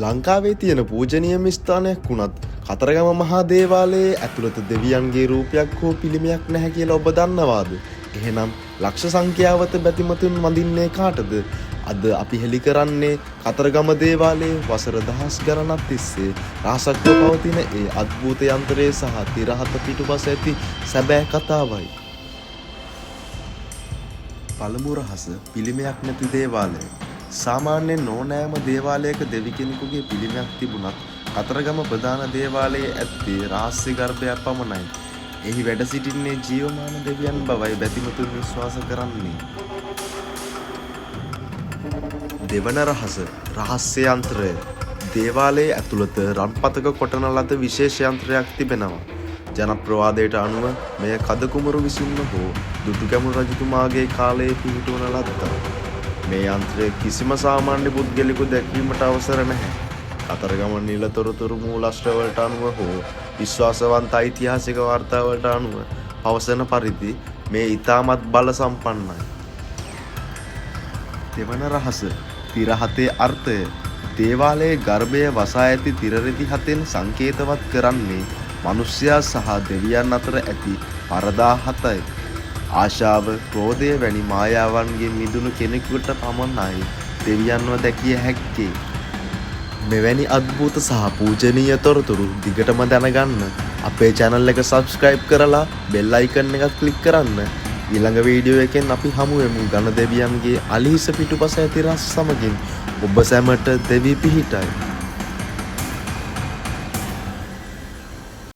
ලංකාවේ තියෙන පූජනීයම ස්ථානයක් වුණත් කතරගම මහා දේවාලයේ ඇතුළත දෙවියන්ගේ රූපයක් හෝ පිළිමයක් නැහැ කියලා ඔබ දන්නවාද? එහෙනම් ලක්ෂ සංඛ්‍යාවත බැතිමතුන් වඳින්නේ කාටද? අද අපි හෙළි කරන්නේ කතරගම දේවාලයේ වසර දහස් ගණනක් තිස්සේ රහසක්ව පවතින ඒ අද්භූත යන්ත්‍රයේ සහ තිරහත පිටුපස ඇති සැබෑ කතාවයි. පළමු රහස පිළිමයක් නැති දේවාලය. සාමාන්‍යයෙන් ඕනෑම දේවාලයක දෙවි කෙනෙකුගේ පිළිමයක් තිබුණත් කතරගම ප්‍රධාන දේවාලයේ ඇත්තේ රහස්‍ය ගර්භයක් පමණයි. එහි වැඩ සිටින්නේ ජීවමාන දෙවියන් බවයි බැතිමතුන් විශ්වාස කරන්නේ. දෙවන රහස රහස්‍ය යන්ත්‍රය. දේවාලයේ ඇතුළත රන්පතක කොටන ලද විශේෂ යන්ත්‍රයක් තිබෙනවා. ජනප්‍රවාදයට අනුව මෙය කදකුමරු විසින්ම හෝ දුටුගැමුණු රජතුමාගේ කාලයේ පිහිටුවන ලද්දක්. මේ යන්ත්‍රය කිසිම සාමාන්‍ය පුද්ගලයෙකු දැක්වීමට අවසර නැහැ. කතරගම නිලතොරතුරු මූලාශ්‍රවලට අනුව හෝ විශ්වාසවන්ත ඓතිහාසික වාර්තාවලට අනුව පවසන පරිදි මේ ඉතාමත් බල සම්පන්නයි. දෙවන රහස තිරහතේ අර්ථය. දේවාලයේ ගර්භය වසා ඇති තිරරෙදි හතෙන් සංකේතවත් කරන්නේ මනුෂ්‍යයා සහ දෙවියන් අතර ඇති පරදා හතයි. ආශාව, ක්‍රෝධය වැනි මායාවන්ගෙන් මිදුණු කෙනෙකුට පමණයි දෙවියන්ව දැකිය හැක්කේ. මෙවැනි අද්භූත සහ පූජනීය තොරතුරු දිගටම දැනගන්න අපේ channel එක subscribe කරලා bell icon එකත් click කරන්න. ඊළඟ වීඩියෝ එකෙන් අපි හමු වෙමු ඝන දෙවියන්ගේ අලිහිස පිටුපස ඇති රහස් සමගින්. ඔබ සැමට දෙවි පිහිටයි.